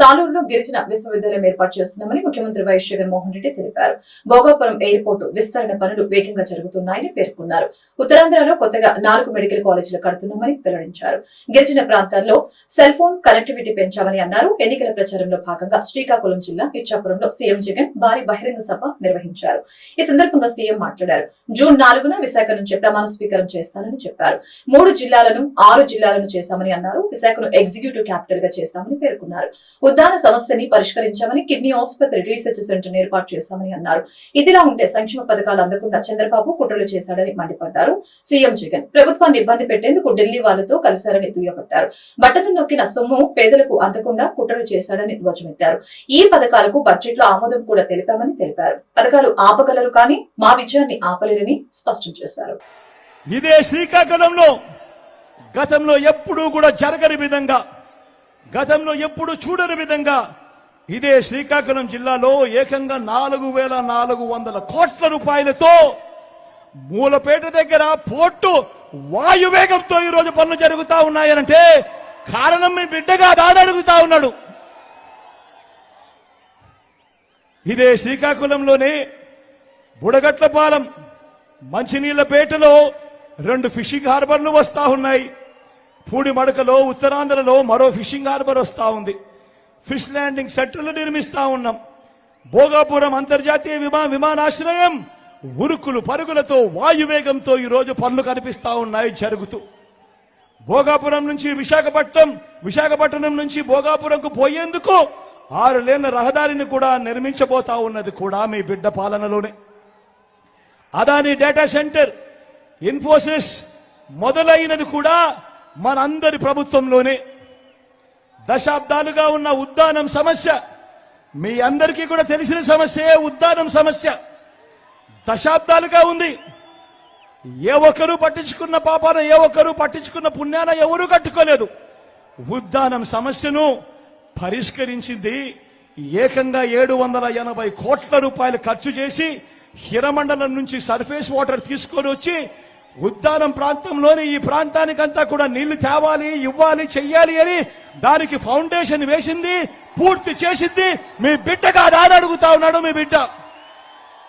సాలూరులో గిరిజన విశ్వవిద్యాలయం ఏర్పాటు చేస్తున్నామని ముఖ్యమంత్రి వైఎస్ జగన్మోహన్ రెడ్డి తెలిపారు. భోగాపురం ఎయిర్పోర్టు విస్తరణ పనులు వేగంగా జరుగుతున్నాయని పేర్కొన్నారు. ఉత్తరాంధ్రలో కొత్తగా 4 మెడికల్ కాలేజీలు కడుతున్నామని వెల్లడించారు. గిరిజన ప్రాంతాల్లో సెల్ ఫోన్ కనెక్టివిటీ పెంచామని అన్నారు. ఎన్నికల ప్రచారంలో భాగంగా శ్రీకాకుళం జిల్లా ఇచ్చాపురంలో సీఎం జగన్ భారీ బహిరంగ సభ నిర్వహించారు. ఈ సందర్భంగా సీఎం మాట్లాడారు. జూన్ 4న విశాఖ నుంచి ప్రమాణ స్వీకారం చేస్తానని చెప్పారు. 3 జిల్లాలను 6 జిల్లాలను చేశామని అన్నారు. విశాఖను ఎగ్జిక్యూటివ్ క్యాపిటల్ గా చేస్తామని పేర్కొన్నారు. ఉద్దాన సమస్యని పరిష్కరించామని, కిడ్నీ ఆసుపత్రి రీసెర్చ్ సెంటర్ ఏర్పాటు చేశామని అన్నారు. ఇదిలా ఉంటే సంక్షేమ పథకాలు అందకుండా చంద్రబాబు కుట్రలు చేశాడని మండిపడ్డారు. సీఎం జగన్ ప్రభుత్వాన్ని ఇబ్బంది పెట్టేందుకు ఢిల్లీ వాళ్లతో కలిశారని దుయ్యబట్టారు. బట్టలు నొక్కిన సొమ్ము పేదలకు అందకుండా కుట్రలు చేశాడని ధ్వజమెత్తారు. ఈ పథకాలకు బడ్జెట్ లో ఆమోదం కూడా తెలిపామని తెలిపారు. పథకాలు ఆపగలరు కానీ మా విజయాన్ని ఆపలేరని స్పష్టం చేశారు. ఇదే శ్రీకాకుళంలో గతంలో ఎప్పుడూ కూడా జరగని విధంగా, గతంలో ఎప్పుడు చూడని విధంగా ఇదే శ్రీకాకుళం జిల్లాలో ఏకంగా 4,400 కోట్ల రూపాయలతో మూలపేట దగ్గర పోర్టు వాయువేగంతో ఈరోజు పనులు జరుగుతా ఉన్నాయనంటే కారణం మీ బిడ్డగా దాడడుగుతా ఉన్నాడు. ఇదే శ్రీకాకుళంలోనే బుడగట్లపాలెం మంచినీళ్లపేటలో 2 ఫిషింగ్ హార్బర్లు వస్తా ఉన్నాయి. పూడిమడకలో ఉత్తరాంధ్రలో మరో ఫిషింగ్ హార్బర్ వస్తా ఉంది. ఫిష్ ల్యాండింగ్ సెంటర్లు నిర్మిస్తా ఉన్నాం. భోగాపురం అంతర్జాతీయ విమానాశ్రయం ఉరుకులు పరుగులతో వాయువేగంతో ఈ రోజు పనులు కనిపిస్తా ఉన్నాయి జరుగుతూ. భోగాపురం నుంచి విశాఖపట్నం నుంచి భోగాపురంకు పోయేందుకు 6 లేన్ల రహదారిని కూడా నిర్మించబోతా ఉన్నది కూడా మీ బిడ్డ పాలనలోనే. అదాని డేటా సెంటర్, ఇన్ఫోసిస్ మొదలైనది కూడా మనందరి ప్రభుత్వంలోనే. దశాబ్దాలుగా ఉన్న ఉద్దానం సమస్య మీ అందరికీ కూడా తెలిసిన సమస్యే. ఉద్దానం సమస్య దశాబ్దాలుగా ఉంది. ఏ ఒక్కరూ పట్టించుకున్న పాపాన, ఏ ఒక్కరూ పట్టించుకున్న పుణ్యాన ఎవరూ కట్టుకోలేదు. ఉద్దానం సమస్యను పరిష్కరించింది ఏకంగా 780 కోట్ల రూపాయలు ఖర్చు చేసి హిరమండలం నుంచి సర్ఫేస్ వాటర్ తీసుకొని వచ్చి ఉద్దానం ప్రాంతంలోని ఈ ప్రాంతానికంతా కూడా నీళ్లు తేవాలి, ఇవ్వాలి, చెయ్యాలి అని దానికి ఫౌండేషన్ వేసింది, పూర్తి చేసింది మీ బిడ్డగా అడుగుతా ఉన్నాడు మీ బిడ్డ.